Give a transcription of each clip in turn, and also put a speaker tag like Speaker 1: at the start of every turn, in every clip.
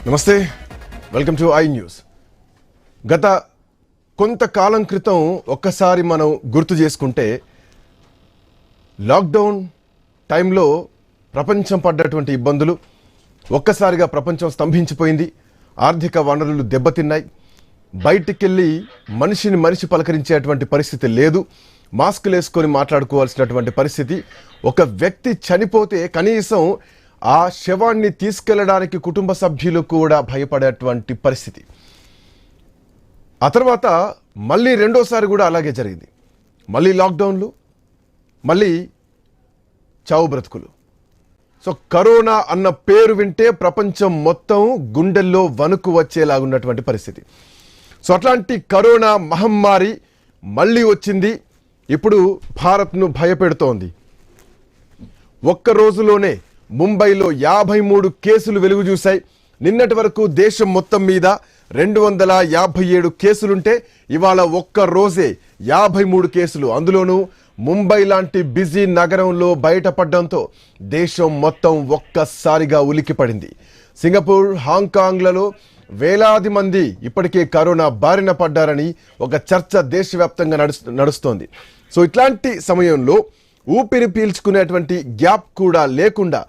Speaker 1: నమస్తే, welcome to I news. గత కొంతకాలం క్రితం ఒక్కసారి మనం గుర్తు చేసుకుంటే లాక్డౌన్ టైంలో ప్రపంచం పడ్డటువంటి ఇబ్బందులు, ఒక్కసారిగా ప్రపంచం స్తంభించిపోయింది, ఆర్థిక వనరులు దెబ్బతిన్నాయి, బయటికెళ్ళి మనిషి పలకరించేటువంటి పరిస్థితి లేదు, మాస్కులు వేసుకొని మాట్లాడుకోవాల్సినటువంటి పరిస్థితి. ఒక వ్యక్తి చనిపోతే కనీసం ఆ శవాన్ని తీసుకెళ్లడానికి కుటుంబ సభ్యులు కూడా భయపడేటువంటి పరిస్థితి. ఆ తర్వాత మళ్ళీ రెండోసారి కూడా అలాగే జరిగింది. మళ్ళీ లాక్డౌన్లు, మళ్ళీ చావు బ్రతుకులు. సో కరోనా అన్న పేరు వింటే ప్రపంచం మొత్తం గుండెల్లో వణుకు వచ్చేలాగున్నటువంటి పరిస్థితి. సో అట్లాంటి కరోనా మహమ్మారి మళ్ళీ వచ్చింది. ఇప్పుడు భారత్ను భయపెడుతోంది. ఒక్క రోజులోనే ముంబైలో 53 కేసులు వెలుగు చూశాయి. నిన్నటి వరకు దేశం మొత్తం మీద 257 కేసులుంటే ఇవాళ ఒక్క రోజే 53 కేసులు, అందులోనూ ముంబై లాంటి బిజీ నగరంలో బయటపడడంతో దేశం మొత్తం ఒక్కసారిగా ఉలిక్కిపడింది. సింగపూర్, హాంకాంగ్లలో వేలాది మంది ఇప్పటికే కరోనా బారిన పడ్డారని ఒక చర్చ దేశవ్యాప్తంగా నడుస్తోంది. సో ఇట్లాంటి సమయంలో ఊపిరి పీల్చుకునేటువంటి గ్యాప్ కూడా లేకుండా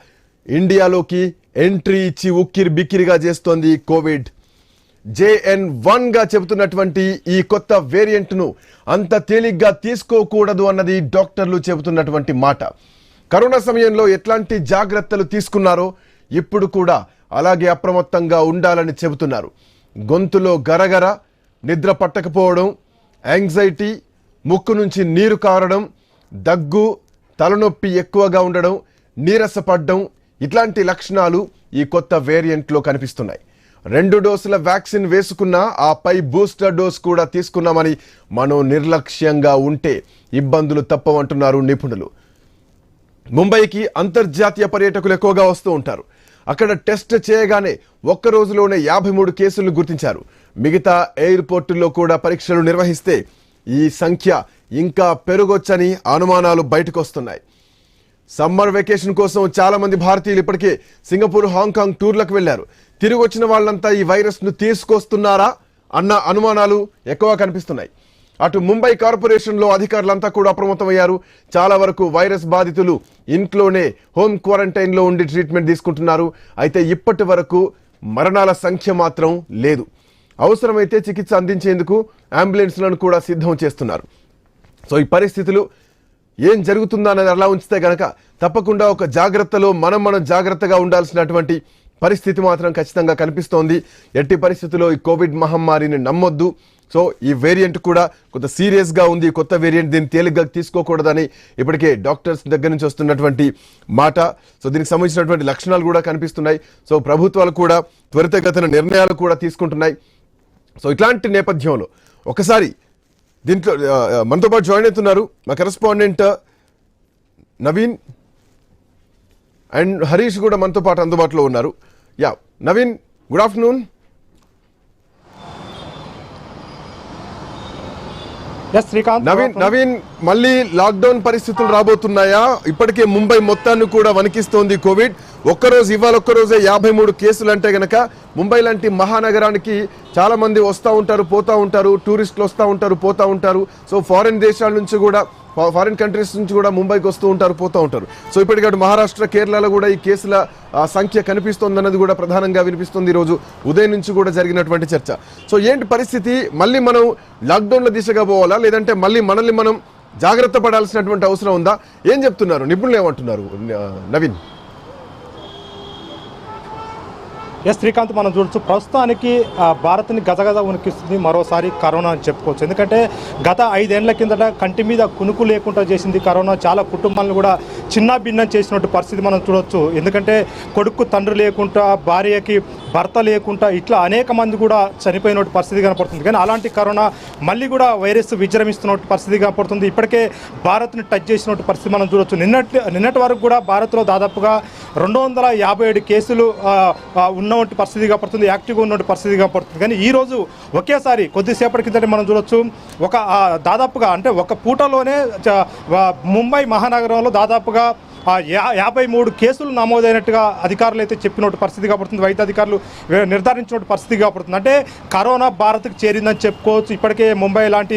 Speaker 1: ఇండియాలోకి ఎంట్రీ ఇచ్చి ఉక్కిరి బిక్కిరిగా చేస్తోంది కోవిడ్. JN.1గా చెబుతున్నటువంటి ఈ కొత్త వేరియంట్ను అంత తేలిగ్గా తీసుకోకూడదు అన్నది డాక్టర్లు చెబుతున్నటువంటి మాట. కరోనా సమయంలో ఎట్లాంటి జాగ్రత్తలు తీసుకున్నారో ఇప్పుడు కూడా అలాగే అప్రమత్తంగా ఉండాలని చెబుతున్నారు. గొంతులో గరగర, నిద్ర పట్టకపోవడం, యాంగ్జైటీ, ముక్కు నుంచి నీరు కారడం, దగ్గు, తలనొప్పి ఎక్కువగా ఉండడం, నీరసపడ్డం, ఇట్లాంటి లక్షణాలు ఈ కొత్త వేరియంట్లో కనిపిస్తున్నాయి. 2 డోసుల వ్యాక్సిన్ వేసుకున్నా, ఆపై బూస్టర్ డోస్ కూడా తీసుకున్నామని మనం నిర్లక్ష్యంగా ఉంటే ఇబ్బందులు తప్పవంటున్నారు నిపుణులు. ముంబైకి అంతర్జాతీయ పర్యాటకులు ఎక్కువగా వస్తూ ఉంటారు. అక్కడ టెస్ట్ చేయగానే ఒక్క రోజులోనే 53 కేసులు గుర్తించారు. మిగతా ఎయిర్పోర్టుల్లో కూడా పరీక్షలు నిర్వహిస్తే ఈ సంఖ్య ఇంకా పెరగొచ్చని అనుమానాలు బయటకు వస్తున్నాయి. సమ్మర్ వెకేషన్ కోసం చాలా మంది భారతీయులు ఇప్పటికే సింగపూర్, హాంకాంగ్ టూర్లకు వెళ్లారు. తిరిగి వచ్చిన వాళ్ళంతా ఈ వైరస్ను తీసుకొస్తున్నారా అన్న అనుమానాలు ఎక్కువ కనిపిస్తున్నాయి. అటు ముంబై కార్పొరేషన్లో అధికారులంతా కూడా అప్రమత్తమయ్యారు. చాలా వరకు వైరస్ బాధితులు ఇంట్లోనే హోమ్ క్వారంటైన్లో ఉండి ట్రీట్మెంట్ తీసుకుంటున్నారు. అయితే ఇప్పటి వరకు మరణాల సంఖ్య మాత్రం లేదు. అవసరమైతే చికిత్స అందించేందుకు అంబులెన్స్లను కూడా సిద్ధం చేస్తున్నారు. సో ఈ పరిస్థితులు ఏం జరుగుతుందో అనేది అలా ఉంచితే గనక తప్పకుండా ఒక జాగ్రత్తలో మనం జాగ్రత్తగా ఉండాల్సినటువంటి పరిస్థితి మాత్రం ఖచ్చితంగా కనిపిస్తోంది. ఎట్టి పరిస్థితుల్లో ఈ కోవిడ్ మహమ్మారిని నమ్మొద్దు. సో ఈ వేరియంట్ కూడా కొంత సీరియస్గా ఉంది. కొత్త వేరియంట్, దీన్ని తేలిగ్గా తీసుకోకూడదని ఇప్పటికే డాక్టర్స్ దగ్గర నుంచి వస్తున్నటువంటి మాట. సో దీనికి సంబంధించినటువంటి లక్షణాలు కూడా కనిపిస్తున్నాయి. సో ప్రభుత్వాలు కూడా త్వరితగతిన నిర్ణయాలు కూడా తీసుకుంటున్నాయి. సో ఇట్లాంటి నేపథ్యంలో ఒకసారి దీంట్లో మనతో పాటు జాయిన్ అవుతున్నారు మా కరెస్పాండెంట్ నవీన్ అండ్ హరీష్ కూడా మనతో పాటు అందుబాటులో ఉన్నారు. Yeah Naveen, good afternoon. Naveen, మళ్ళీ లాక్డౌన్ పరిస్థితులు రాబోతున్నాయా? ఇప్పటికే ముంబై మొత్తాన్ని కూడా వణికిస్తోంది కోవిడ్. ఇవాళ ఒక్కరోజే 53 కేసులు అంటే గనక ముంబై లాంటి మహానగరానికి చాలా మంది వస్తూ ఉంటారు, పోతూ ఉంటారు, టూరిస్టులు వస్తూ ఉంటారు, పోతూ ఉంటారు. సో ఫారిన్ దేశాల నుంచి కూడా, ఫారిన్ కంట్రీస్ నుంచి కూడా ముంబైకి వస్తూ ఉంటారు, పోతూ ఉంటారు. సో ఇప్పటికీ మహారాష్ట్ర, కేరళలో కూడా ఈ కేసుల సంఖ్య కనిపిస్తోందన్నది కూడా ప్రధానంగా వినిపిస్తుంది. ఈరోజు ఉదయం నుంచి కూడా జరిగినటువంటి చర్చ. సో ఏంటి పరిస్థితి? మళ్ళీ మనం లాక్డౌన్ల దిశగా పోవాలా, లేదంటే మళ్ళీ మనల్ని మనం జాగ్రత్త పడాల్సినటువంటి అవసరం ఉందా? ఏం చెప్తున్నారు నిపుణులు, ఏమంటున్నారు నవీన్?
Speaker 2: శ్రీకాంత్, మనం చూడొచ్చు ప్రస్తుతానికి భారత్ని గజగజ ఉనికిస్తుంది మరోసారి కరోనా అని చెప్పుకోవచ్చు. ఎందుకంటే గత 5 ఏళ్ల కిందట కంటి మీద కునుకు లేకుండా చేసింది కరోనా. చాలా కుటుంబాలను కూడా చిన్న భిన్నం చేసినట్టు పరిస్థితి మనం చూడొచ్చు. ఎందుకంటే కొడుకు తండ్రి లేకుండా, భార్యకి భర్త లేకుండా, ఇట్లా అనేక మంది కూడా చనిపోయినట్టు పరిస్థితి కనపడుతుంది. కానీ అలాంటి కరోనా మళ్ళీ కూడా వైరస్ విజృంభిస్తున్నట్టు పరిస్థితి కనపడుతుంది. ఇప్పటికే భారత్ని టచ్ చేసినట్టు పరిస్థితి మనం చూడొచ్చు. నిన్నటి వరకు కూడా భారత్లో దాదాపుగా 257 కేసులు ఉన్నటువంటి పరిస్థితి కనపడుతుంది, యాక్టివ్గా ఉన్నటువంటి పరిస్థితి కనపడుతుంది. కానీ ఈరోజు ఒకేసారి కొద్దిసేపటి కిందట మనం చూడొచ్చు, దాదాపుగా అంటే ఒక పూటలోనే ముంబై మహానగరంలో దాదాపుగా 53 కేసులు నమోదైనట్టుగా అధికారులు అయితే చెప్పినట్టు పరిస్థితి కాబడుతుంది, వైద్య అధికారులు నిర్ధారించినట్టు పరిస్థితి కాబడుతుంది. అంటే కరోనా భారత్కు చేరిందని చెప్పుకోవచ్చు. ఇప్పటికే ముంబై లాంటి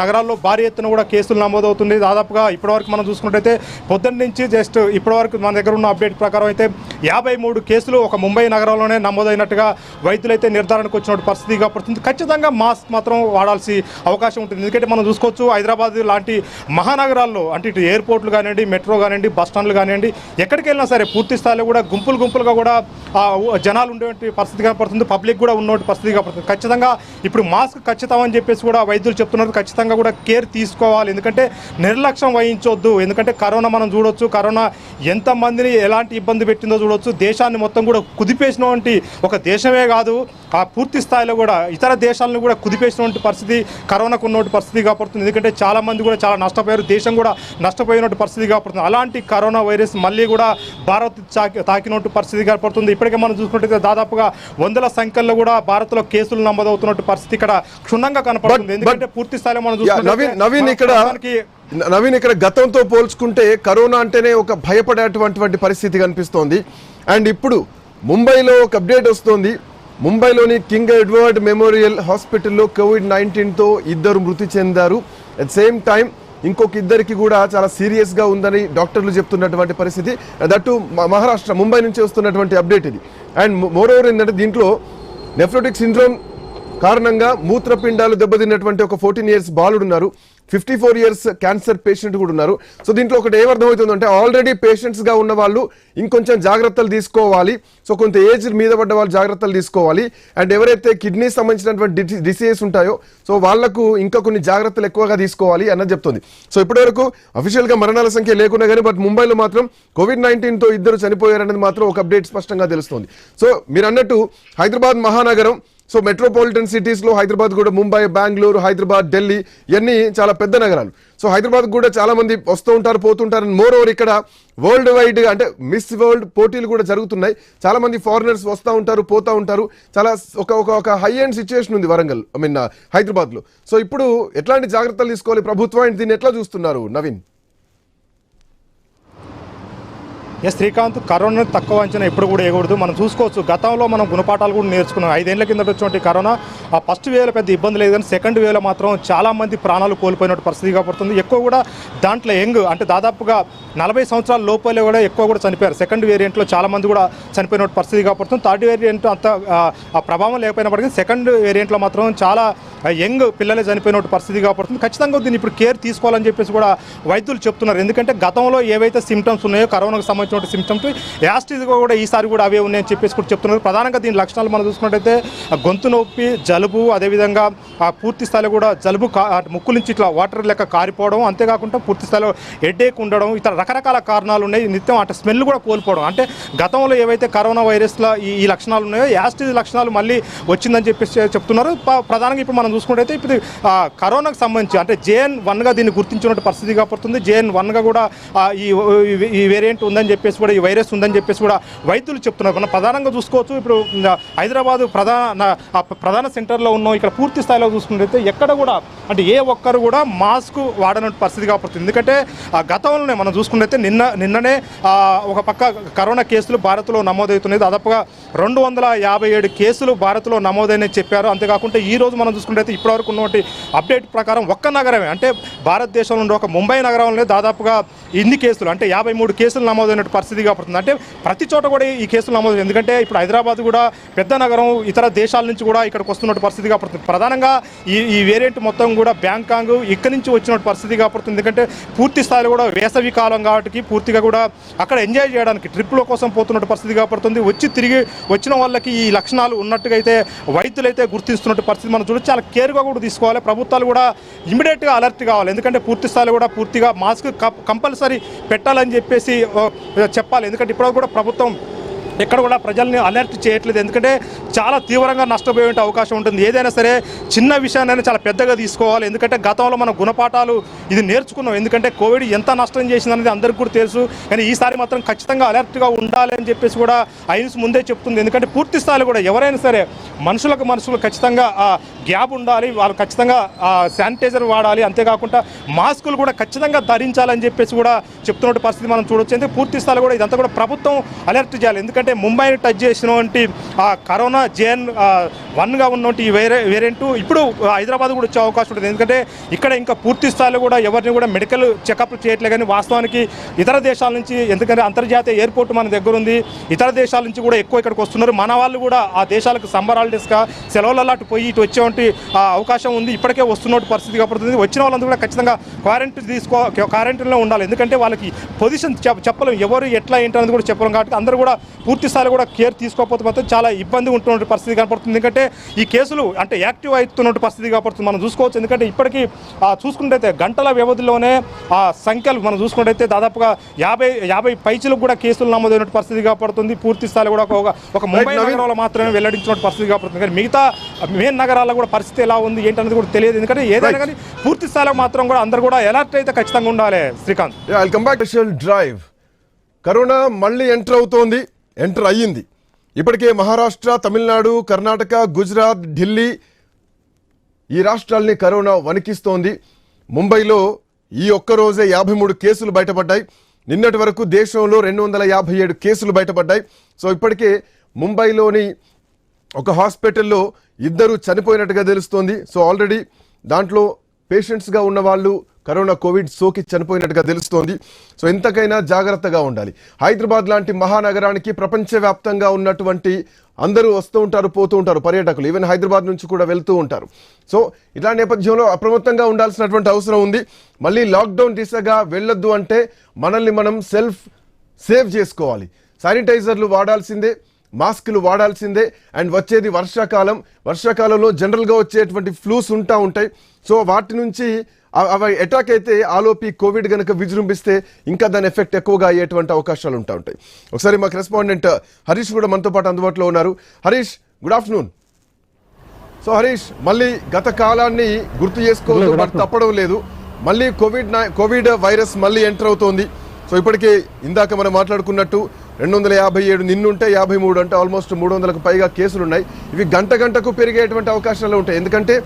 Speaker 2: నగరాల్లో భారీ ఎత్తున కూడా కేసులు నమోదవుతుంది. దాదాపుగా ఇప్పటివరకు మనం చూసుకున్నట్టయితే పొద్దున్న నుంచి జస్ట్ ఇప్పటివరకు మన దగ్గర ఉన్న అప్డేట్ ప్రకారం అయితే 53 కేసులు ఒక ముంబై నగరంలోనే నమోదైనట్టుగా వైద్యులైతే నిర్ధారణకు వచ్చినట్టు పరిస్థితి కాబడుతుంది. ఖచ్చితంగా మాస్క్ మాత్రం వాడాల్సి అవకాశం ఉంటుంది. ఎందుకంటే మనం చూసుకోవచ్చు హైదరాబాద్ లాంటి మహానగరాల్లో అంటే ఇటు ఎయిర్పోర్ట్లు కానివ్వండి, మెట్రో కానివ్వండి, బస్ స్టాండ్లు కానివ్వండి, ఎక్కడికి వెళ్ళినా సరే పూర్తి స్థాయిలో కూడా గుంపులుగా కూడా జనాలు ఉండేటువంటి పరిస్థితి కనపడుతుంది, పబ్లిక్ కూడా ఉన్నటువంటి పరిస్థితి కనపడుతుంది. ఖచ్చితంగా ఇప్పుడు మాస్క్ ఖచ్చితం అని చెప్పేసి కూడా వైద్యులు చెప్తున్నారు. ఖచ్చితంగా కూడా కేర్ తీసుకోవాలి, ఎందుకంటే నిర్లక్ష్యం వహించొద్దు. ఎందుకంటే కరోనా మనం చూడొచ్చు, కరోనా ఎంతమందిని ఎలాంటి ఇబ్బంది పెట్టిందో చూడొచ్చు. దేశాన్ని మొత్తం కూడా కుదిపేసినటువంటి ఒక దేశమే కాదు, ఆ పూర్తి స్థాయిలో కూడా ఇతర దేశాలను కూడా కుదిపేసినటువంటి పరిస్థితి కరోనాకు ఉన్నటువంటి పరిస్థితి కాబడుతుంది. ఎందుకంటే చాలా మంది కూడా చాలా నష్టపోయారు, దేశం కూడా నష్టపోయినటువంటి పరిస్థితి కాబడుతుంది. అలాంటి కరోనా వైరస్ మళ్ళీ కూడా భారత్ తాకినట్టు పరిస్థితి కనపడుతుంది. ఇప్పటికే మనం చూసుకుంటే దాదాపుగా వందల సంఖ్యలో కూడా భారత్లో కేసులు నమోదవుతున్నట్టు పరిస్థితి ఇక్కడ క్షుణ్ణంగా కనపడుతుంది. ఎందుకంటే పూర్తి స్థాయిలో మనం
Speaker 1: నవీన్ ఇక్కడ గతంతో పోల్చుకుంటే కరోనా అంటేనే ఒక భయపడేటువంటి పరిస్థితి కనిపిస్తోంది. అండ్ ఇప్పుడు ముంబైలో ఒక అప్డేట్ వస్తోంది. ముంబైలోని కింగ్ ఎడ్వర్డ్ మెమోరియల్ హాస్పిటల్లో COVID-19తో 2 మృతి చెందారు. అట్ సేమ్ టైం ఇంకొక 2కి కూడా చాలా సీరియస్గా ఉందని డాక్టర్లు చెప్తున్నటువంటి పరిస్థితి. దట్టు మహారాష్ట్ర ముంబై నుంచి వస్తున్నటువంటి అప్డేట్ ఇది. అండ్ మోరోవర్ ఏంటంటే దీంట్లో నెఫ్రోటిక్ సిండ్రోమ్ కారణంగా మూత్రపిండాలు దెబ్బతిన్నటువంటి ఒక 14 ఇయర్స్ బాలుడు ఉన్నారు, 54 ఇయర్స్ క్యాన్సర్ పేషెంట్ కూడా ఉన్నారు. సో దీంట్లో ఒకటి ఏమర్థమవుతుందంటే ఆల్రెడీ పేషెంట్స్గా ఉన్న వాళ్ళు ఇంకొంచెం జాగ్రత్తలు తీసుకోవాలి. సో కొంత ఏజ్ మీద పడ్డ వాళ్ళు జాగ్రత్తలు తీసుకోవాలి. అండ్ ఎవరైతే కిడ్నీ సంబంధించినటువంటి డిసీజెస్ ఉంటాయో సో వాళ్లకు ఇంకా కొన్ని జాగ్రత్తలు ఎక్కువగా తీసుకోవాలి అన్నది చెప్తుంది. సో ఇప్పటివరకు అఫీషియల్గా మరణాల సంఖ్య లేకున్నా కానీ బట్ ముంబైలో మాత్రం COVID-19తో 2 చనిపోయారనేది మాత్రం ఒక అప్డేట్ స్పష్టంగా తెలుస్తుంది. సో మీరు అన్నట్టు హైదరాబాద్ మహానగరం, సో మెట్రోపాలిటన్ సిటీస్లో హైదరాబాద్ కూడా, ముంబై, బెంగళూరు, హైదరాబాద్, ఢిల్లీ ఇవన్నీ చాలా పెద్ద నగరాలు. సో హైదరాబాద్ కూడా చాలా మంది వస్తూ ఉంటారు, పోతుంటారు. మోర్ ఓవర్ ఇక్కడ వరల్డ్ వైడ్ అంటే మిస్ వరల్డ్ పోటీలు కూడా జరుగుతున్నాయి. చాలా మంది ఫారినర్స్ వస్తూ ఉంటారు, పోతూ ఉంటారు. చాలా ఒక హై ఎండ్ సిచ్యువేషన్ ఉంది వరంగల్, హైదరాబాద్లో. సో ఇప్పుడు ఎట్లాంటి జాగ్రత్తలు తీసుకోవాలి ప్రభుత్వం, దీన్ని ఎట్లా చూస్తున్నారు నవీన్?
Speaker 2: శ్రీకాంత్, కరోనా తక్కువ అంచనా ఎప్పుడు కూడా వేయకూడదు. మనం చూసుకోవచ్చు గతంలో మనం గుణపాఠాలు కూడా నేర్చుకున్నాం. 5 ఏళ్ల కిందట వచ్చినటువంటి కరోనా ఆ ఫస్ట్ వేవ్లో పెద్ద ఇబ్బంది లేదు, కానీ సెకండ్ వేవ్లో మాత్రం చాలామంది ప్రాణాలు కోల్పోయినట్టు పరిస్థితి కాబడుతుంది. ఎక్కువ కూడా దాంట్లో యంగ్ అంటే దాదాపుగా 40 సంవత్సరాల లోపలే కూడా ఎక్కువ కూడా చనిపోయారు. సెకండ్ వేరియంట్లో చాలామంది కూడా చనిపోయినట్టు పరిస్థితి కాబడుతుంది. థర్డ్ వేరియంట్ అంత ఆ ప్రభావం లేకపోయినప్పటికీ సెకండ్ వేరియంట్లో మాత్రం చాలా యంగ్ పిల్లలే చనిపోయినట్టు పరిస్థితి కాబడుతుంది. ఖచ్చితంగా దీన్ని ఇప్పుడు కేర్ తీసుకోవాలని చెప్పేసి కూడా వైద్యులు చెప్తున్నారు. ఎందుకంటే గతంలో ఏవైతే సిమ్టమ్స్ ఉన్నాయో కరోనాకు సంబంధించిన సిమ్టమ్స్ యాస్టీజ్గా కూడా ఈసారి కూడా అవే ఉన్నాయని చెప్పేసి కూడా చెప్తున్నారు. ప్రధానంగా దీని లక్షణాలు మనం చూసుకున్నట్టయితే గొంతు నొప్పి, జలుబు, అదేవిధంగా పూర్తి స్థాయిలో కూడా జలుబు ముక్కు నుంచి ఇట్లా వాటర్ లెక్క కారిపోవడం, అంతేకాకుండా పూర్తి స్థాయిలో హెడేక్ ఉండడం, ఇతర రకరకాల కారణాలు ఉన్నాయి. నిత్యం అంటే స్మెల్ కూడా కోల్పోవడం. అంటే గతంలో ఏవైతే కరోనా వైరస్లో ఈ లక్షణాలు ఉన్నాయో యాస్టీజ్ లక్షణాలు మళ్ళీ వచ్చిందని చెప్పేసి చెప్తున్నారు. ప్రధానంగా ఇప్పుడు మనం చూసుకున్నట్టయితే ఇప్పుడు కరోనాకు సంబంధించి అంటే JN.1గా దీన్ని గుర్తించినట్టు పరిస్థితి కాబడుతుంది. JN.1గా కూడా ఈ వేరియంట్ ఉందని చెప్పేసి కూడా, ఈ వైరస్ ఉందని చెప్పేసి కూడా వైద్యులు చెప్తున్నారు. మనం ప్రధానంగా చూసుకోవచ్చు ఇప్పుడు హైదరాబాద్ ప్రధాన సెంటర్లో ఉన్నాం. ఇక్కడ పూర్తి స్థాయిలో చూసుకున్నట్టయితే ఎక్కడ కూడా అంటే ఏ ఒక్కరు కూడా మాస్క్ వాడనట్టు పరిస్థితి కాబడుతుంది. ఎందుకంటే గతంలోనే మనం చూసుకున్నట్టయితే నిన్ననే ఒక పక్క కరోనా కేసులు భారత్లో నమోదవుతున్నాయి. దాదాపుగా 257 కేసులు భారత్లో నమోదైనవి చెప్పారు. అంతేకాకుండా ఈ రోజు మనం చూసుకున్నట్టయితే ఇప్పటివరకు ఉన్నటువంటి అప్డేట్ ప్రకారం ఒక్క నగరమే అంటే భారతదేశంలో ఉండే ఒక ముంబై నగరంలో దాదాపుగా ఇన్ని కేసులు అంటే 53 కేసులు నమోదైనట్టు పరిస్థితి కాబడుతుంది. అంటే ప్రతి చోట కూడా ఈ కేసులు నమోదు. ఎందుకంటే ఇప్పుడు హైదరాబాద్ కూడా పెద్ద నగరం, ఇతర దేశాల నుంచి కూడా ఇక్కడికి వస్తున్నట్టు పరిస్థితి కాబడుతుంది. ప్రధానంగా ఈ వేరియంట్ మొత్తం కూడా బ్యాంకాంగ్ ఇక్కడి నుంచి వచ్చినట్టు పరిస్థితి కాబడుతుంది. ఎందుకంటే పూర్తి స్థాయిలో కూడా వేసవి కాలం కాబట్టి పూర్తిగా కూడా అక్కడ ఎంజాయ్ చేయడానికి ట్రిప్ల కోసం పోతున్నట్టు పరిస్థితి కాబడుతుంది. తిరిగి వచ్చిన వాళ్ళకి ఈ లక్షణాలు ఉన్నట్టుగా అయితే వైద్యులు అయితే గుర్తిస్తున్నట్టు పరిస్థితి మనం చూడొచ్చు. చాలా కేర్గా కూడా తీసుకోవాలి. ప్రభుత్వాలు కూడా ఇమీడియట్గా అలర్ట్ కావాలి. ఎందుకంటే పూర్తి స్థాయిలో కూడా పూర్తిగా మాస్క్ కంపల్సరీ పెట్టాలని చెప్పేసి చెప్పాలి. ఎందుకంటే ఇప్పుడు కూడా ప్రభుత్వం ఎక్కడ కూడా ప్రజల్ని అలర్ట్ చేయట్లేదు. ఎందుకంటే చాలా తీవ్రంగా నష్టపోయే అవకాశం ఉంటుంది. ఏదైనా సరే చిన్న విషయాన్ని చాలా పెద్దగా తీసుకోవాలి. ఎందుకంటే గతంలో మనం గుణపాఠాలు ఇది నేర్చుకున్నాం. ఎందుకంటే కోవిడ్ ఎంత నష్టం చేసిందనేది అందరికీ కూడా తెలుసు. కానీ ఈసారి మాత్రం ఖచ్చితంగా అలర్ట్గా ఉండాలి అని చెప్పేసి కూడా ఐన్స్ ముందే చెప్తుంది. ఎందుకంటే పూర్తి స్థాయిలో కూడా ఎవరైనా సరే మనుషులు ఖచ్చితంగా గ్యాప్ ఉండాలి, వాళ్ళు ఖచ్చితంగా శానిటైజర్ వాడాలి, అంతేకాకుండా మాస్కులు కూడా ఖచ్చితంగా ధరించాలని చెప్పేసి కూడా చెప్తున్న పరిస్థితి మనం చూడొచ్చు. ఎందుకంటే పూర్తి స్థాయిలో కూడా ఇదంతా కూడా ప్రభుత్వం అలర్ట్ చేయాలి. ఎందుకంటే ముంబైని టచ్ చేసినటువంటి కరోనా JN.1గా ఉన్నటువంటి ఈ వేరియంట్ ఇప్పుడు హైదరాబాద్ కూడా వచ్చే అవకాశం ఉంటుంది. ఎందుకంటే ఇక్కడ ఇంకా పూర్తి స్థాయిలో కూడా ఎవరిని కూడా మెడికల్ చెకప్ చేయట్లేదు. కానీ వాస్తవానికి ఇతర దేశాల నుంచి, ఎందుకంటే అంతర్జాతీయ ఎయిర్పోర్ట్ మన దగ్గర ఉంది, ఇతర దేశాల నుంచి కూడా ఎక్కువ ఇక్కడికి వస్తున్నారు. మన వాళ్ళు కూడా ఆ దేశాలకు సమ్మర్ హాలిడేస్గా సెలవులలో అటు పోయి ఇటు వచ్చేటువంటి అవకాశం ఉంది. ఇప్పటికే వస్తున్నట్టు పరిస్థితి కాబడుతుంది. వచ్చిన వాళ్ళందరూ కూడా ఖచ్చితంగా క్వారంటైన్లో ఉండాలి. ఎందుకంటే వాళ్ళకి పొజిషన్ చెప్పలేం, ఎవరు ఎట్లా ఏంటనేది కూడా చెప్పలేం. కాబట్టి అందరూ కూడా పూర్తి స్థాయిలో కూడా కేర్ తీసుకోకపోతే మాత్రం చాలా ఇబ్బంది ఉంటున్న పరిస్థితి కనపడుతుంది. ఎందుకంటే ఈ కేసులు అంటే యాక్టివ్ అవుతున్న పరిస్థితి కనపడుతుంది మనం చూసుకోవచ్చు. ఎందుకంటే ఇప్పటికీ చూసుకుంటే గంటల వ్యవధిలోనే ఆ సంఖ్యలు మనం చూసుకుంటే దాదాపుగా 50 పైచలకు కూడా కేసులు నమోదైన పరిస్థితి కనపడుతుంది. పూర్తి స్థాయిలో కూడా ఒక ముంబై నగరంలో మాత్రమే వెల్లడించిన పరిస్థితి కనపడుతుంది. కానీ మిగతా మెయిన్ నగరాల్లో కూడా పరిస్థితి ఎలా ఉంది ఏంటనేది కూడా తెలియదు. ఎందుకంటే ఏదైనా కానీ పూర్తి స్థాయిలో మాత్రం కూడా అందరూ కూడా అలర్ట్ అయితే ఖచ్చితంగా ఉండాలి. Srikanth,
Speaker 1: welcome back. Special drive. Corona మళ్ళీ ఎంటర్ అయ్యింది. ఇప్పటికే మహారాష్ట్ర, తమిళనాడు, కర్ణాటక, గుజరాత్, ఢిల్లీ ఈ రాష్ట్రాల్ని కరోనా వణికిస్తోంది. ముంబైలో ఈ ఒక్కరోజే 53 కేసులు బయటపడ్డాయి. నిన్నటి వరకు దేశంలో 257 కేసులు బయటపడ్డాయి. సో ఇప్పటికే ముంబైలోని ఒక హాస్పిటల్లో 2 చనిపోయినట్టుగా తెలుస్తోంది. సో ఆల్రెడీ దాంట్లో పేషెంట్స్గా ఉన్న వాళ్ళు కరోనా కోవిడ్ సోకి చనిపోయినట్టుగా తెలుస్తోంది. సో ఎంతకైనా జాగ్రత్తగా ఉండాలి. హైదరాబాద్ లాంటి మహానగరానికి ప్రపంచవ్యాప్తంగా ఉన్నటువంటి అందరూ వస్తూ ఉంటారు, పోతూ ఉంటారు పర్యాటకులు. ఈవెన్ హైదరాబాద్ నుంచి కూడా వెళ్తూ ఉంటారు. సో ఇలాంటి నేపథ్యంలో అప్రమత్తంగా ఉండాల్సినటువంటి అవసరం ఉంది. మళ్ళీ లాక్డౌన్ దిశగా వెళ్ళొద్దు అంటే మనల్ని మనం సేవ్ చేసుకోవాలి. శానిటైజర్లు వాడాల్సిందే, మాస్కులు వాడాల్సిందే. అండ్ వచ్చేది వర్షాకాలంలో జనరల్గా వచ్చేటువంటి ఫ్లూస్ ఉంటాయి. సో వాటి నుంచి అవి అటాక్ అయితే ఆలోపి కోవిడ్ కనుక విజృంభిస్తే ఇంకా దాని ఎఫెక్ట్ ఎక్కువగా అయ్యేటువంటి అవకాశాలు ఉంటాయి. ఒకసారి మా కరెస్పాండెంట్ హరీష్ కూడా మనతో పాటు అందుబాటులో ఉన్నారు. Harish, good afternoon. So Harish, మళ్ళీ గత కాలాన్ని గుర్తు చేసుకోవడం బట్ తప్పడం లేదు. మళ్ళీ కోవిడ్ వైరస్ మళ్ళీ ఎంటర్ అవుతోంది. సో ఇప్పటికే ఇందాక మనం మాట్లాడుకున్నట్టు 257 నిన్నుంటే 53 అంటే ఆల్మోస్ట్ 300కు పైగా కేసులు ఉన్నాయి. ఇవి గంటకు పెరిగేటువంటి అవకాశాలు ఉంటాయి. ఎందుకంటే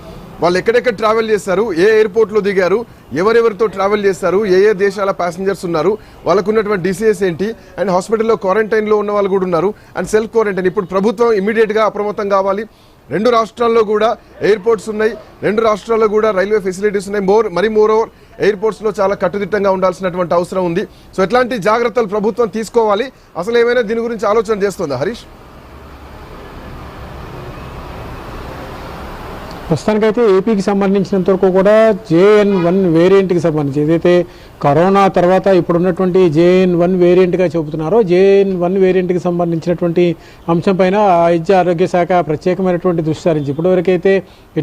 Speaker 1: వాళ్ళు ఎక్కడెక్కడ ట్రావెల్ చేస్తారు, ఏ ఎయిర్పోర్ట్లో దిగారు, ఎవరెవరితో ట్రావెల్ చేస్తారు, ఏ దేశాల ప్యాసింజర్స్ ఉన్నారు, వాళ్ళకు ఉన్నటువంటి డిసీజెస్ ఏంటి, అండ్ హాస్పిటల్లో క్వారంటైన్లో ఉన్న వాళ్ళు కూడా ఉన్నారు, అండ్ సెల్ఫ్ క్వారంటైన్. ఇప్పుడు ప్రభుత్వం ఇమీడియట్గా అప్రమత్తం కావాలి. 2 రాష్ట్రాల్లో కూడా ఎయిర్పోర్ట్స్ ఉన్నాయి, 2 రాష్ట్రాల్లో కూడా రైల్వే ఫెసిలిటీస్ ఉన్నాయి. మోర్ ఓవర్ ఎయిర్పోర్ట్స్లో చాలా కట్టుదిట్టంగా ఉండాల్సినటువంటి అవసరం ఉంది. సో ఎట్లాంటి జాగ్రత్తలు ప్రభుత్వం తీసుకోవాలి, అసలు ఏమైనా దీని గురించి ఆలోచన చేస్తుందా హరీష్?
Speaker 3: ప్రస్తుతానికైతే ఏపీకి సంబంధించినంత వరకు కూడా JN.1 వేరియంట్కి సంబంధించి ఏదైతే కరోనా తర్వాత ఇప్పుడున్నటువంటి JN.1 వేరియంట్గా చెబుతున్నారో JN.1 వేరియంట్కి సంబంధించినటువంటి అంశం పైన వైద్య ఆరోగ్య శాఖ ప్రత్యేకమైనటువంటి దృష్టి సారించి ఇప్పటివరకైతే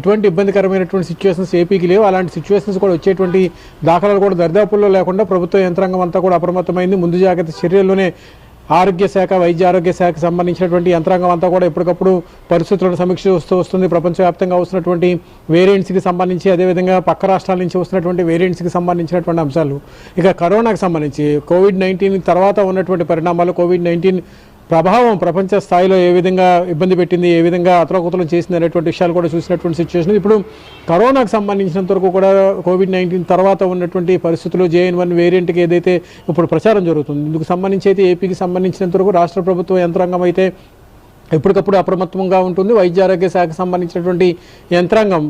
Speaker 3: ఎటువంటి ఇబ్బందికరమైనటువంటి సిచ్యువేషన్స్ ఏపీకి లేవు. అలాంటి సిచ్యువేషన్స్ కూడా వచ్చేటువంటి దాఖలాలు కూడా దరిదాపుల్లో లేకుండా ప్రభుత్వ యంత్రాంగం అంతా కూడా అప్రమత్తమైంది. ముందు జాగ్రత్త చర్యల్లోనే వైద్య ఆరోగ్య శాఖకు సంబంధించినటువంటి యంత్రాంగం అంతా కూడా ఎప్పటికప్పుడు పరిస్థితులను సమీక్షిస్తూ వస్తుంది. ప్రపంచవ్యాప్తంగా వస్తున్నటువంటి వేరియంట్స్కి సంబంధించి, అదేవిధంగా పక్క రాష్ట్రాల నుంచి వస్తున్నటువంటి వేరియంట్స్కి సంబంధించినటువంటి అంశాలు, ఇక కరోనాకు సంబంధించి కోవిడ్-19 తర్వాత ఉన్నటువంటి పరిణామాలు, కోవిడ్-19 ప్రభావం ప్రపంచ స్థాయిలో ఏ విధంగా ఇబ్బంది పెట్టింది, ఏ విధంగా అతలాకుతలం చేసింది అనేటువంటి విషయాలు కూడా చూసినటువంటి సిచ్యువేషన్. ఇప్పుడు కరోనాకు సంబంధించినంత వరకు కూడా కోవిడ్-19 తర్వాత ఉన్నటువంటి పరిస్థితులు JN.1 వేరియంట్కి ఏదైతే ఇప్పుడు ప్రచారం జరుగుతుంది, ఇందుకు సంబంధించి అయితే ఏపీకి సంబంధించినంత వరకు రాష్ట్ర ప్రభుత్వ యంత్రాంగం అయితే ఎప్పటికప్పుడు అప్రమత్తంగా ఉంటుంది. వైద్య ఆరోగ్య శాఖకు సంబంధించినటువంటి యంత్రాంగం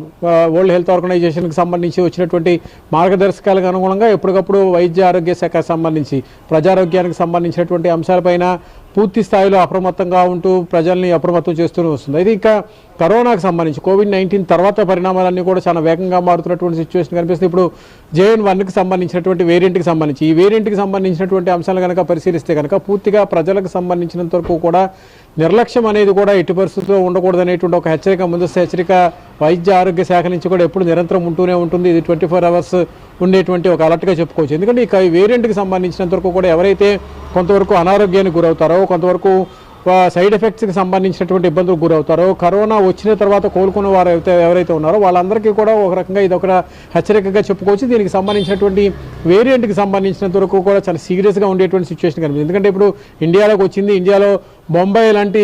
Speaker 3: వరల్డ్ హెల్త్ ఆర్గనైజేషన్కి సంబంధించి వచ్చినటువంటి మార్గదర్శకాలకు అనుగుణంగా ఎప్పటికప్పుడు వైద్య ఆరోగ్య శాఖకు సంబంధించి ప్రజారోగ్యానికి సంబంధించినటువంటి అంశాలపైన పూర్తి స్థాయిలో అప్రమత్తంగా ఉంటూ ప్రజల్ని అప్రమత్తం చేస్తూనే వస్తుంది. అయితే ఇంకా కరోనాకు సంబంధించి కోవిడ్-19 తర్వాత పరిణామాలన్నీ కూడా చాలా వేగంగా మారుతున్నటువంటి సిచ్యువేషన్ కనిపిస్తుంది. ఇప్పుడు JN.1కి సంబంధించినటువంటి వేరియంట్కి సంబంధించి ఈ వేరియంట్కి సంబంధించినటువంటి అంశాలు కనుక పరిశీలిస్తే కనుక పూర్తిగా ప్రజలకు సంబంధించినంత వరకు కూడా నిర్లక్ష్యం అనేది కూడా ఎట్టి పరిస్థితుల్లో ఉండకూడదు అనేటువంటి ఒక ముందస్తు హెచ్చరిక వైద్య ఆరోగ్య శాఖ నుంచి కూడా ఎప్పుడు నిరంతరం ఉంటూనే ఉంటుంది. ఇది 24 అవర్స్ ఉండేటువంటి ఒక అలర్ట్గా చెప్పుకోవచ్చు. ఎందుకంటే ఈ వేరియంట్కి సంబంధించినంత వరకు కూడా ఎవరైతే కొంతవరకు అనారోగ్యానికి గురవుతారో, కొంతవరకు సైడ్ ఎఫెక్ట్స్కి సంబంధించినటువంటి ఇబ్బందులకు గురవుతారో, కరోనా వచ్చిన తర్వాత కోలుకున్న వారు ఎవరైతే ఉన్నారో వాళ్ళందరికీ కూడా ఒక రకంగా ఇది ఒక హెచ్చరికగా చెప్పుకోవచ్చు. దీనికి సంబంధించినటువంటి వేరియంట్కి సంబంధించినంత వరకు కూడా చాలా సీరియస్గా ఉండేటువంటి సిచ్యువేషన్ కనిపిస్తుంది. ఎందుకంటే ఇప్పుడు ఇండియాలోకి వచ్చింది, ఇండియాలో బొంబాయి లాంటి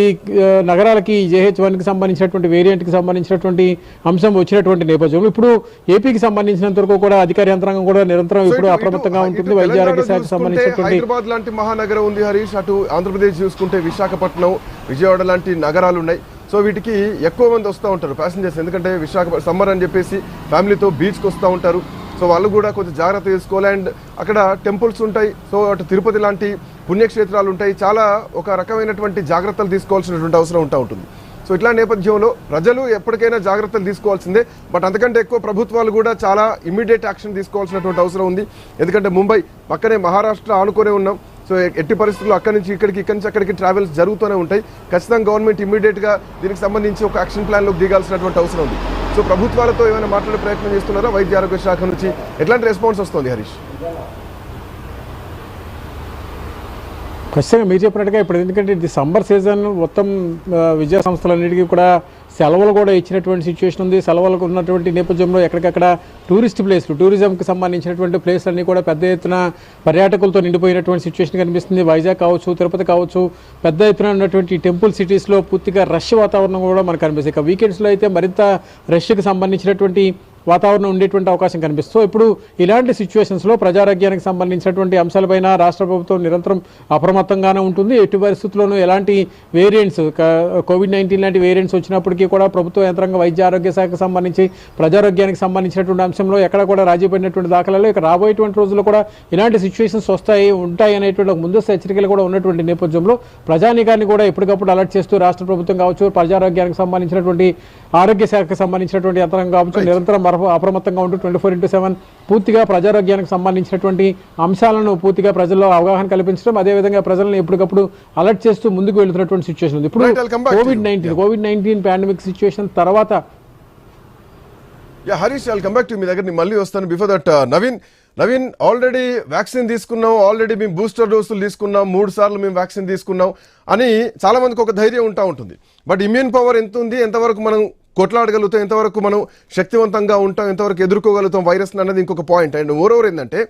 Speaker 3: నగరాలకి JH1కి సంబంధించినటువంటి వేరియంట్కి సంబంధించినటువంటి అంశం వచ్చినటువంటి నేపథ్యంలో ఇప్పుడు ఏపీకి సంబంధించినంత వరకు కూడా అధికార యంత్రాంగం కూడా నిరంతరం ఇప్పుడు అప్రమత్తంగా ఉంటుంది. వైద్య ఆరోగ్య శాఖకు సంబంధించినటువంటి
Speaker 1: హైదరాబాద్ లాంటి మహానగరం ఉంది హరీష్, అటు ఆంధ్రప్రదేశ్ చూసుకుంటే విశాఖపట్నం, విజయవాడ లాంటి నగరాలు ఉన్నాయి. సో వీటికి ఎక్కువ మంది వస్తూ ఉంటారు ప్యాసింజర్స్, ఎందుకంటే విశాఖపట్నం సమ్మర్ అని చెప్పేసి ఫ్యామిలీతో బీచ్కి వస్తూ ఉంటారు. సో వాళ్ళు కూడా కొంచెం జాగ్రత్త తీసుకోవాలి. అండ్ అక్కడ టెంపుల్స్ ఉంటాయి, సో అటు తిరుపతి లాంటి పుణ్యక్షేత్రాలు ఉంటాయి. చాలా ఒక రకమైనటువంటి జాగ్రత్తలు తీసుకోవాల్సినటువంటి అవసరం ఉంటుంది. సో ఇట్లా నేపథ్యంలో ప్రజలు ఎప్పటికైనా జాగ్రత్తలు తీసుకోవాల్సిందే. బట్ అంతకంటే ఎక్కువ ప్రభుత్వాలు కూడా చాలా ఇమ్మీడియట్ యాక్షన్ తీసుకోవాల్సినటువంటి అవసరం ఉంది. ఎందుకంటే ముంబై పక్కనే మహారాష్ట్ర ఆనుకునే ఉన్నాం. సో ఎట్టి పరిస్థితుల్లో అక్కడి నుంచి ఇక్కడికి, ఇక్కడి నుంచి అక్కడికి ట్రావెల్స్ జరుగుతూనే ఉంటాయి. ఖచ్చితంగా గవర్నమెంట్ ఇమ్మీడియట్గా దీనికి సంబంధించి ఒక యాక్షన్ ప్లాన్లోకి దిగాల్సినటువంటి అవసరం ఉంది. సో ప్రభుత్వాలతో ఏమైనా మాట్లాడే ప్రయత్నం చేస్తున్నారా? వైద్య ఆరోగ్య శాఖ నుంచి ఎట్లాంటి రెస్పాన్స్ వస్తుంది హరీష్?
Speaker 3: ఖచ్చితంగా మీరు చెప్పినట్టుగా ఇప్పుడు ఎందుకంటే ఇది సమ్మర్ సీజన్ మొత్తం విద్యా సంస్థలన్నిటికీ కూడా సెలవులు కూడా ఇచ్చినటువంటి సిచ్యువేషన్ ఉంది. సెలవులకు ఉన్నటువంటి నేపథ్యంలో ఎక్కడికక్కడ టూరిస్ట్ ప్లేస్లు, టూరిజంకి సంబంధించినటువంటి ప్లేస్లన్నీ కూడా పెద్ద ఎత్తున పర్యాటకులతో నిండిపోయినటువంటి సిచ్యువేషన్ కనిపిస్తుంది. వైజాగ్ కావచ్చు, తిరుపతి కావచ్చు, పెద్ద ఎత్తున ఉన్నటువంటి టెంపుల్ సిటీస్లో పూర్తిగా రష్ వాతావరణం కూడా మనకు కనిపిస్తుంది. ఇక వీకెండ్స్లో అయితే మరింత రష్కి సంబంధించినటువంటి వాతావరణం ఉండేటువంటి అవకాశం కనిపిస్తుంది. సో ఇప్పుడు ఇలాంటి సిచ్యువేషన్స్లో ప్రజారోగ్యానికి సంబంధించినటువంటి అంశాలపైన రాష్ట్ర ప్రభుత్వం నిరంతరం అప్రమత్తంగానే ఉంటుంది. ఎట్టి పరిస్థితుల్లోనూ ఎలాంటి వేరియంట్స్, COVID-19 లాంటి వేరియంట్స్ వచ్చినప్పటికీ కూడా ప్రభుత్వ యంత్రాంగం, వైద్య ఆరోగ్య శాఖకు సంబంధించి ప్రజారోగ్యానికి సంబంధించినటువంటి అంశంలో ఎక్కడ కూడా రాజీ పడినటువంటి దాఖలాలు ఇక రాబోయేటువంటి రోజుల్లో కూడా ఇలాంటి సిచ్యువేషన్స్ ఉంటాయి అనేటువంటి ఒక ముందస్తు హెచ్చరికలు కూడా ఉన్నటువంటి నేపథ్యంలో ప్రజానీకాన్ని కూడా ఎప్పటికప్పుడు అలర్ట్ చేస్తూ రాష్ట్ర ప్రభుత్వం కావచ్చు, ప్రజారోగ్యానికి సంబంధించినటువంటి ఆరోగ్య శాఖకు సంబంధించినటువంటి యంత్రాంగం కావచ్చు నిరంతరం అప్రమత్తంగా ఉంటూ 24/7 పూర్తిగా ప్రజారోగ్యానికి సంబంధించినటువంటి అంశాలను పూర్తిగా ప్రజల్లో అవగాహన కల్పించడం, అదేవిధంగా ప్రజలను ఎప్పటికప్పుడు అలర్ట్ చేస్తూ ముందుకు వెళ్తున్నటువంటి సిచ్యువేషన్ ఉంది. ఇప్పుడు కోవిడ్-19 పాండమిక్ సిచ్యువేషన్ తర్వాత
Speaker 1: Harish, I'll come back to మీ దగ్గర మళ్ళీ వస్తాను. Before that Naveen already vaccine తీసుకున్నాం, ఆల్రెడీ మేము బూస్టర్ డోసులు తీసుకున్నాం, 3 సార్లు మేము వ్యాక్సిన్ తీసుకున్నాం అని చాలా మందికి ఒక ధైర్యం ఉంటుంది. బట్ ఇమ్యూన్ పవర్ ఎంత ఉంది, ఎంతవరకు మనం కొట్లాడగలుగుతాం, ఎంతవరకు మనం శక్తివంతంగా ఉంటాం, ఎంతవరకు ఎదుర్కోగలుగుతాం వైరస్ అన్నది ఇంకొక పాయింట్. అండ్ ఓవర్ ఏంటంటే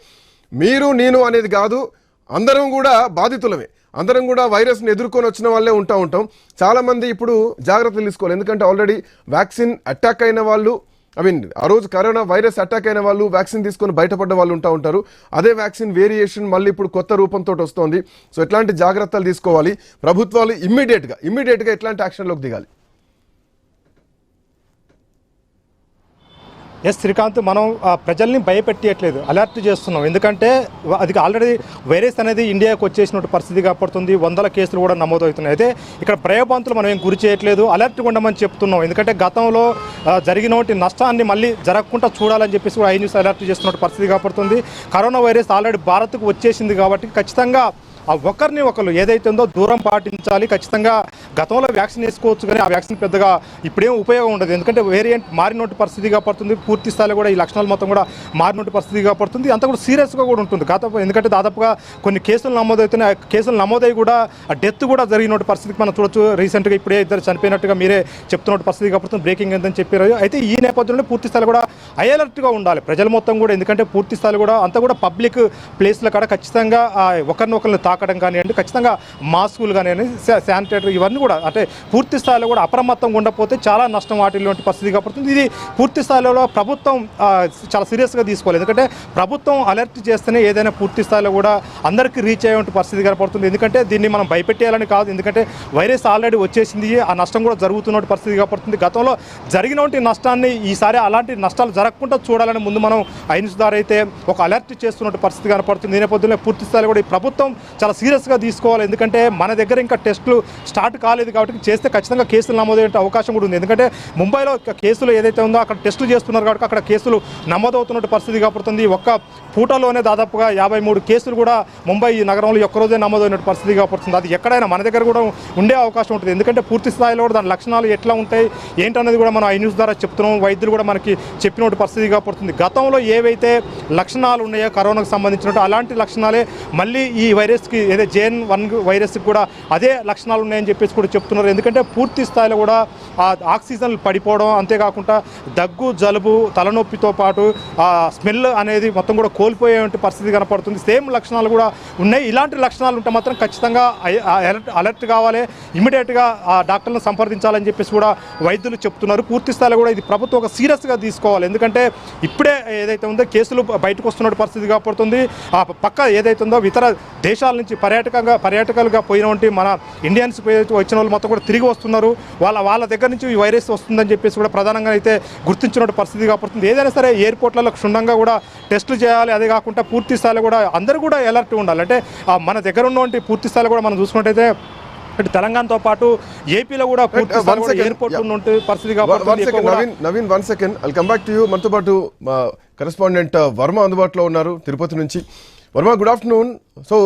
Speaker 1: మీరు నేను అనేది కాదు, అందరం కూడా బాధితులమే. అందరం కూడా వైరస్ని ఎదుర్కొని వచ్చిన వాళ్ళే ఉంటాం. చాలామంది ఇప్పుడు జాగ్రత్తలు తీసుకోవాలి. ఎందుకంటే ఆల్రెడీ వ్యాక్సిన్ అటాక్ అయిన వాళ్ళు, ఆ రోజు కరోనా వైరస్ అటాక్ అయిన వాళ్ళు, వ్యాక్సిన్ తీసుకొని బయటపడ్డ వాళ్ళు ఉంటారు. అదే వ్యాక్సిన్ వేరియేషన్ మళ్ళీ ఇప్పుడు కొత్త రూపంతో వస్తుంది. సో ఎట్లాంటి జాగ్రత్తలు తీసుకోవాలి, ప్రభుత్వాలు ఇమ్మీడియట్గా ఎట్లాంటి యాక్షన్లోకి దిగాలి?
Speaker 2: శ్రీకాంత్, మనం ప్రజల్ని భయపెట్టట్లేదు, అలర్ట్ చేస్తున్నాం. ఎందుకంటే అది ఆల్రెడీ వైరస్ అనేది ఇండియాకు వచ్చేసినట్టు పరిస్థితి కాపాడుతుంది. 100 కేసులు కూడా నమోదవుతున్నాయి. అయితే ఇక్కడ భయభ్రాంతులు మనం ఏం గురి చేయట్లేదు, అలర్ట్గా ఉండమని చెప్తున్నాం. ఎందుకంటే గతంలో జరిగినటువంటి నష్టాన్ని మళ్ళీ జరగకుండా చూడాలని చెప్పేసి కూడా న్యూస్ అలర్ట్ చేస్తున్నట్టు పరిస్థితి కాపాడుతుంది. కరోనా వైరస్ ఆల్రెడీ భారత్కు వచ్చేసింది కాబట్టి ఖచ్చితంగా ఆ ఒకరిని ఒకరు ఏదైతే ఉందో దూరం పాటించాలి. ఖచ్చితంగా గతంలో వ్యాక్సిన్ వేసుకోవచ్చు, కానీ ఆ వ్యాక్సిన్ పెద్దగా ఇప్పుడేం ఉపయోగం ఉండదు. ఎందుకంటే వేరియంట్ మారినట్టు పరిస్థితిగా పడుతుంది. పూర్తి స్థాయిలో కూడా ఈ లక్షణాలు మొత్తం కూడా మారినట్టు పరిస్థితిగా పడుతుంది. అంతా కూడా సీరియస్గా కూడా ఉంటుంది. ఎందుకంటే దాదాపుగా కొన్ని కేసులు నమోదవుతున్నాయి. కేసులు నమోదై కూడా ఆ డెత్ కూడా జరిగినట్టు పరిస్థితికి మనం చూడొచ్చు. రీసెంట్గా ఇప్పుడే 2 చనిపోయినట్టుగా మీరే చెప్తున్నట్టు పరిస్థితి కాపాడుతుంది. బ్రేకింగ్ ఎంతని చెప్పారు. అయితే ఈ నేపథ్యంలో పూర్తి స్థాయిలో కూడా అలర్ట్గా ఉండాలి ప్రజలు మొత్తం కూడా. ఎందుకంటే పూర్తి స్థాయిలో కూడా అంతా కూడా పబ్లిక్ ప్లేస్ల కాడ ఖచ్చితంగా ఒకరినొకరిని తాకడం కానివ్వండి, ఖచ్చితంగా మాస్కులు కానివ్వండి, శానిటైజర్ ఇవన్నీ కూడా అంటే పూర్తి స్థాయిలో కూడా అప్రమత్తంగా ఉండకపోతే చాలా నష్టం వాటిల్లోంటి పరిస్థితి కాపాడుతుంది. ఇది పూర్తి స్థాయిలో ప్రభుత్వం చాలా సీరియస్గా తీసుకోవాలి. ఎందుకంటే ప్రభుత్వం అలర్ట్ చేస్తేనే ఏదైనా పూర్తి స్థాయిలో కూడా అందరికీ రీచ్ అయ్యే పరిస్థితి కనపడుతుంది. ఎందుకంటే దీన్ని మనం భయపెట్టేయాలని కాదు, ఎందుకంటే వైరస్ ఆల్రెడీ వచ్చేసింది, ఆ నష్టం కూడా జరుగుతున్న పరిస్థితి కనపడుతుంది. గతంలో జరిగినటువంటి నష్టాన్ని ఈసారి అలాంటి నష్టాలు జరగకుండా చూడాలని ముందు మనం ఐన్స్ ద్వారా అయితే ఒక అలర్ట్ చేస్తున్న పరిస్థితి కనపడుతుంది. ఈ నేపథ్యంలో పూర్తి స్థాయిలో కూడా ఈ ప్రభుత్వం చాలా సీరియస్గా తీసుకోవాలి. ఎందుకంటే మన దగ్గర ఇంకా టెస్టులు స్టార్ట్ కాలేదు కాబట్టి చేస్తే ఖచ్చితంగా కేసులు నమోదయ్యే అవకాశం కూడా ఉంది. ఎందుకంటే ముంబైలో కేసులు ఏదైతే ఉందో అక్కడ టెస్టులు చేస్తున్నారు కాబట్టి అక్కడ కేసులు నమోదవుతున్న పరిస్థితి కాపాడుతుంది. ఒక్క పూటలోనే దాదాపుగా 53 కేసులు కూడా ముంబై నగరంలో ఒక్కరోజే నమోదైన పరిస్థితి కాపాడుతుంది. అది ఎక్కడైనా మన దగ్గర కూడా ఉండే అవకాశం ఉంటుంది. ఎందుకంటే పూర్తి స్థాయిలో కూడా దాని లక్షణాలు ఎట్లా ఉంటాయి ఏంటనేది కూడా మనం ఐ న్యూస్ ద్వారా చెప్తున్నాం. వైద్యులు కూడా మనకి చెప్పిన పరిస్థితి కాపాడుతుంది. గతంలో ఏవైతే లక్షణాలు ఉన్నాయో కరోనాకు సంబంధించినట్టు అలాంటి లక్షణాలే మళ్ళీ ఈ వైరస్కి వైరస్కి ఏదైతే JN.1 వైరస్కి కూడా అదే లక్షణాలు ఉన్నాయని చెప్పేసి కూడా చెప్తున్నారు. ఎందుకంటే పూర్తి స్థాయిలో కూడా ఆ ఆక్సిజన్లు పడిపోవడం, అంతేకాకుండా దగ్గు, జలుబు, తలనొప్పితో పాటు ఆ స్మెల్ అనేది మొత్తం కూడా కోల్పోయే పరిస్థితి కనపడుతుంది. సేమ్ లక్షణాలు కూడా ఉన్నాయి. ఇలాంటి లక్షణాలు ఉంటే మాత్రం ఖచ్చితంగా అలర్ట్ కావాలి, ఇమీడియట్గా ఆ డాక్టర్లను సంప్రదించాలని చెప్పేసి కూడా వైద్యులు చెప్తున్నారు. పూర్తి స్థాయిలో కూడా ఇది ప్రభుత్వం ఒక సీరియస్గా తీసుకోవాలి. ఎందుకంటే ఇప్పుడే ఏదైతే ఉందో కేసులు బయటకు వస్తున్న పరిస్థితి కాపాడుతుంది. ఆ పక్క ఏదైతే ఉందో ఇతర దేశాల నుంచి పర్యాటకాలుగా పోయినటువంటి మన ఇండియన్స్ వచ్చిన వాళ్ళు మొత్తం కూడా తిరిగి వస్తున్నారు. వాళ్ళ దగ్గర నుంచి ఈ వైరస్ వస్తుందని చెప్పేసి కూడా ప్రధానంగా అయితే గుర్తించిన పరిస్థితి కాపాడుతుంది. ఏదైనా సరే ఎయిర్పోర్ట్లలో క్షుణ్ణంగా కూడా టెస్టులు చేయాలి. అదే కాకుండా పూర్తి స్థాయిలో కూడా అందరూ కూడా అలర్ట్ ఉండాలి. అంటే మన దగ్గర ఉన్నటువంటి పూర్తి స్థాయిలో కూడా మనం చూసుకున్నట్టయితే తెలంగాణతో పాటు ఏపీలో కూడా పూర్తి స్థాయిలో ఎయిర్పోర్ట్ ఉన్నటువంటి పరిస్థితి కాపాడుతుంది.
Speaker 1: Naveen 1 second I come back to you. మనతో పాటు కరెస్పాండెంట్ వర్మ అందుబాటులో ఉన్నారు తిరుపతి నుంచి. Varma, good afternoon. So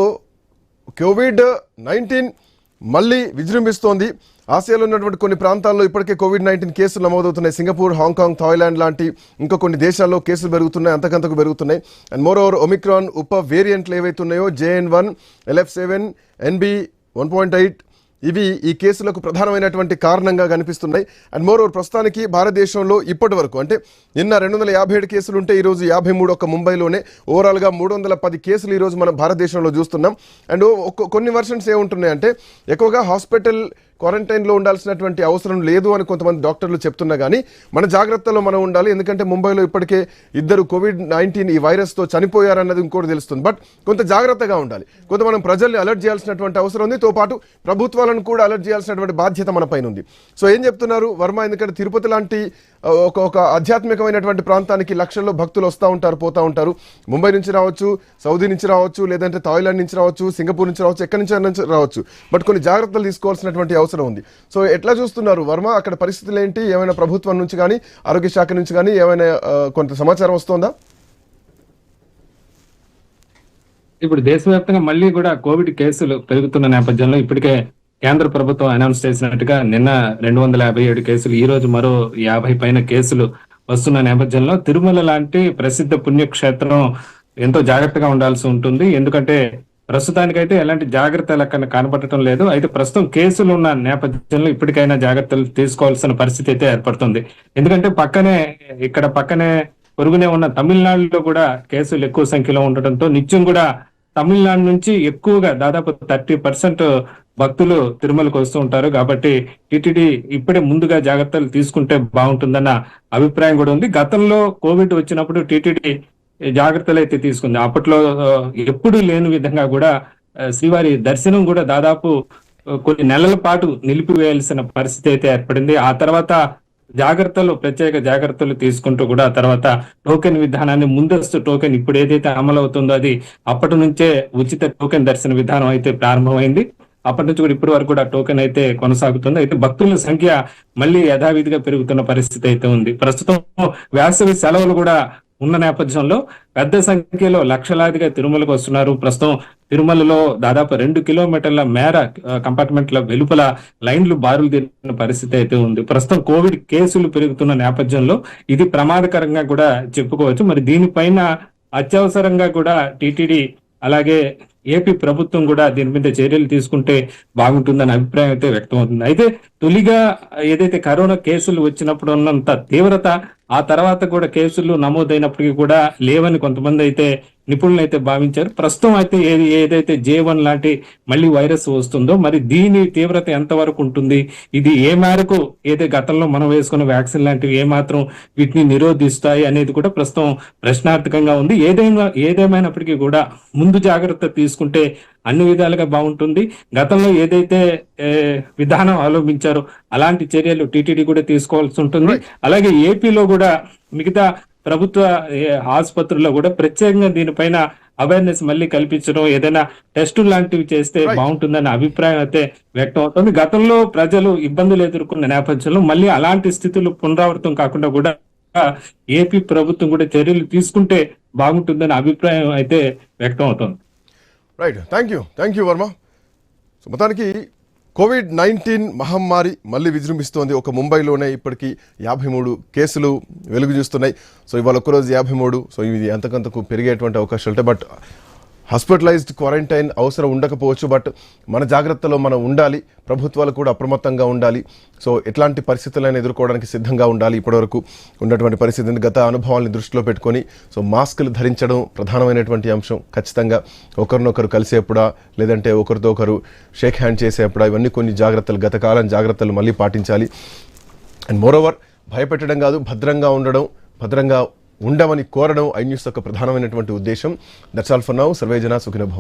Speaker 1: COVID-19 మళ్ళీ విజృంభిస్తోంది. ఆసియాలో ఉన్నటువంటి కొన్ని ప్రాంతాల్లో ఇప్పటికే COVID-19 కేసులు నమోదవుతున్నాయి. సింగపూర్, హాంకాంగ్, థాయిలాండ్ లాంటి ఇంకా కొన్ని దేశాల్లో కేసులు పెరుగుతున్నాయి, అంతకంతకు పెరుగుతున్నాయి. అండ్ మోర్ ఓవర్ ఒమిక్రాన్ ఉప వేరియంట్లు ఏవైతే ఉన్నాయో JN.1, LF7, NB1.8 ఇవి ఈ కేసులకు ప్రధానమైనటువంటి కారణంగా కనిపిస్తున్నాయి. అండ్ మోర్ ఓవర్ ప్రస్తుతానికి భారతదేశంలో ఇప్పటి వరకు అంటే నిన్న 257 కేసులు ఉంటే ఈరోజు 53 ఒక్క ముంబైలోనే. ఓవరాల్గా 310 కేసులు ఈరోజు మనం భారతదేశంలో చూస్తున్నాం. అండ్ కొన్ని వర్షన్స్ ఏముంటున్నాయంటే ఎక్కువగా హాస్పిటల్ క్వారంటైన్లో ఉండాల్సినటువంటి అవసరం లేదు అని కొంతమంది డాక్టర్లు చెప్తున్నా కానీ మన జాగ్రత్తలో మనం ఉండాలి. ఎందుకంటే ముంబైలో ఇప్పటికే 2 COVID-19 ఈ వైరస్తో చనిపోయారన్నది ఇంకోటి తెలుస్తుంది. బట్ కొంత జాగ్రత్తగా ఉండాలి. కొంత మనం ప్రజల్ని అలర్ట్ చేయాల్సినటువంటి అవసరం ఉంది. తో పాటు ప్రభుత్వాలను కూడా అలర్ట్ చేయాల్సినటువంటి బాధ్యత మన పైన ఉంది. సో ఏం చెప్తున్నారు వర్మ? ఎందుకంటే తిరుపతి లాంటి ఒక ఆధ్యాత్మికమైనటువంటి ప్రాంతానికి లక్షల్లో భక్తులు వస్తూ ఉంటారు, పోతూ ఉంటారు. ముంబై నుంచి రావచ్చు, సౌదీ నుంచి రావచ్చు, లేదంటే థాయిలాండ్ నుంచి రావచ్చు, సింగపూర్ నుంచి రావచ్చు, ఎక్కడి నుంచి రావచ్చు. బట్ కొన్ని జాగ్రత్తలు తీసుకోవాల్సినటువంటి అవసరం ఉంది. సో ఎట్లా చూస్తున్నారు వర్మ? అక్కడ పరిస్థితులు ఏంటి? ఏమైనా ప్రభుత్వం నుంచి కానీ ఆరోగ్య శాఖ నుంచి కానీ ఏమైనా కొంత సమాచారం వస్తుందా?
Speaker 4: ఇప్పుడు దేశవ్యాప్తంగా మళ్ళీ కూడా కోవిడ్ కేసులు పెరుగుతున్న నేపథ్యంలో ఇప్పటికే కేంద్ర ప్రభుత్వం అనౌన్స్ చేసినట్టుగా నిన్న 257 కేసులు, ఈ రోజు మరో 50 పైన కేసులు వస్తున్న నేపథ్యంలో తిరుమల లాంటి ప్రసిద్ధ పుణ్యక్షేత్రం ఎంతో జాగ్రత్తగా ఉండాల్సి ఉంటుంది. ఎందుకంటే ప్రస్తుతానికైతే ఎలాంటి జాగ్రత్త లెక్కన కనబడటం లేదు. అయితే ప్రస్తుతం కేసులు ఉన్న నేపథ్యంలో ఇప్పటికైనా జాగ్రత్తలు తీసుకోవాల్సిన పరిస్థితి అయితే ఏర్పడుతుంది. ఎందుకంటే పక్కనే పొరుగునే ఉన్న తమిళనాడులో కూడా కేసులు ఎక్కువ సంఖ్యలో ఉండటంతో నిత్యం కూడా తమిళనాడు నుంచి ఎక్కువగా దాదాపు 30% భక్తులు తిరుమలకు వస్తూ ఉంటారు. కాబట్టి టీటీడీ ఇప్పుడే ముందుగా జాగ్రత్తలు తీసుకుంటే బాగుంటుందన్న అభిప్రాయం కూడా ఉంది. గతంలో కోవిడ్ వచ్చినప్పుడు టీటీడీ జాగ్రత్తలు అయితే తీసుకుంది. అప్పట్లో ఎప్పుడు లేని విధంగా కూడా శ్రీవారి దర్శనం కూడా దాదాపు కొన్ని నెలల పాటు నిలిపివేయాల్సిన పరిస్థితి అయితే ఏర్పడింది. ఆ తర్వాత ప్రత్యేక జాగ్రత్తలు తీసుకుంటూ కూడా తర్వాత టోకెన్ విధానాన్ని, ముందస్తు టోకెన్ ఇప్పుడు ఏదైతే అమలు అవుతుందో అది అప్పటి నుంచే ఉచిత టోకెన్ దర్శన విధానం అయితే ప్రారంభమైంది. అప్పటి నుంచి కూడా ఇప్పటి వరకు కూడా టోకెన్ అయితే కొనసాగుతుంది. అయితే భక్తుల సంఖ్య మళ్ళీ యథావిధిగా పెరుగుతున్న పరిస్థితి అయితే ఉంది. ప్రస్తుతం వేసవి సెలవులు కూడా ఉన్న నేపథ్యంలో పెద్ద సంఖ్యలో లక్షలాదిగా తిరుమలకు వస్తున్నారు. ప్రస్తుతం తిరుమలలో దాదాపు 2 కిలోమీటర్ల మేర కంపార్ట్మెంట్ల వెలుపల లైన్లు బారులు తీరిన పరిస్థితి అయితే ఉంది. ప్రస్తుతం కోవిడ్ కేసులు పెరుగుతున్న నేపథ్యంలో ఇది ప్రమాదకరంగా కూడా చెప్పుకోవచ్చు. మరి దీనిపైన అత్యవసరంగా కూడా టీటీడీ అలాగే ఏపీ ప్రభుత్వం కూడా దీని మీద చర్యలు తీసుకుంటే బాగుంటుందనే అభిప్రాయం అయితే వ్యక్తం అవుతుంది. అయితే తొలిగా ఏదైతే కరోనా కేసులు వచ్చినప్పుడు ఉన్నంత తీవ్రత ఆ తర్వాత కూడా కేసులు నమోదైనప్పటికీ కూడా లేవని కొంతమంది అయితే నిపుణులు అయితే భావించారు. ప్రస్తుతం అయితే ఏదైతే J1 లాంటి మళ్ళీ వైరస్ వస్తుందో మరి దీని తీవ్రత ఎంతవరకు ఉంటుంది, ఇది ఏ మేరకు ఏదైతే గతంలో మనం వేసుకున్న వ్యాక్సిన్ లాంటివి ఏమాత్రం వీటిని నిరోధిస్తాయి అనేది కూడా ప్రస్తుతం ప్రశ్నార్థకంగా ఉంది. ఏదేమైనప్పటికీ కూడా ముందు జాగ్రత్త తీసుకుంటే అన్ని విధాలుగా బాగుంటుంది. గతంలో ఏదైతే విధానం అవలంబించారో అలాంటి చర్యలు టీటీడీ కూడా తీసుకోవాల్సి ఉంటుంది. అలాగే ఏపీలో కూడా మిగతా ప్రభుత్వ ఆసుపత్రుల్లో కూడా ప్రత్యేకంగా దీనిపైన అవేర్నెస్ మళ్ళీ కల్పించడం, ఏదైనా టెస్టులు లాంటివి చేస్తే బాగుంటుందన్న అభిప్రాయం అయితే వ్యక్తం అవుతుంది. గతంలో ప్రజలు ఇబ్బందులు ఎదుర్కొన్న నేపథ్యంలో మళ్ళీ అలాంటి స్థితులు పునరావృతం కాకుండా కూడా ఏపీ ప్రభుత్వం కూడా చర్యలు తీసుకుంటే బాగుంటుందన్న అభిప్రాయం అయితే వ్యక్తం అవుతుంది.
Speaker 1: Right, thank you Varma. So మొత్తానికి COVID-19 మహమ్మారి మళ్ళీ విజృంభిస్తోంది. ఒక ముంబైలోనే ఇప్పటికీ 53 కేసులు వెలుగు చూస్తున్నాయి. సో ఇవాళ ఒక్కరోజు 53. సో ఇది అంతకంతకు పెరిగేటువంటి అవకాశాలు ఉంటాయి. బట్ హాస్పిటలైజ్డ్ క్వారంటైన్ అవసరం ఉండకపోవచ్చు, బట్ మన జాగ్రత్తలో మనం ఉండాలి. ప్రభుత్వాలు కూడా అప్రమత్తంగా ఉండాలి. సో ఎట్లాంటి పరిస్థితులను ఎదుర్కోవడానికి సిద్ధంగా ఉండాలి. ఇప్పటివరకు ఉన్నటువంటి పరిస్థితిని, గత అనుభవాలను దృష్టిలో పెట్టుకొని సో మాస్కులు ధరించడం ప్రధానమైనటువంటి అంశం. ఖచ్చితంగా ఒకరినొకరు కలిసేప్పుడా, లేదంటే ఒకరితో ఒకరు షేక్ హ్యాండ్ చేసేప్పుడా, ఇవన్నీ కొన్ని జాగ్రత్తలు, గత కాలం జాగ్రత్తలు మళ్ళీ పాటించాలి. అండ్ మోరోవర్ భయపెట్టడం కాదు, భద్రంగా ఉండమని కోరడం ఐ న్యూస్ యొక్క ప్రధానమైనటువంటి ఉద్దేశం. That's all for now. Survey జన సుఖినో భవంతు.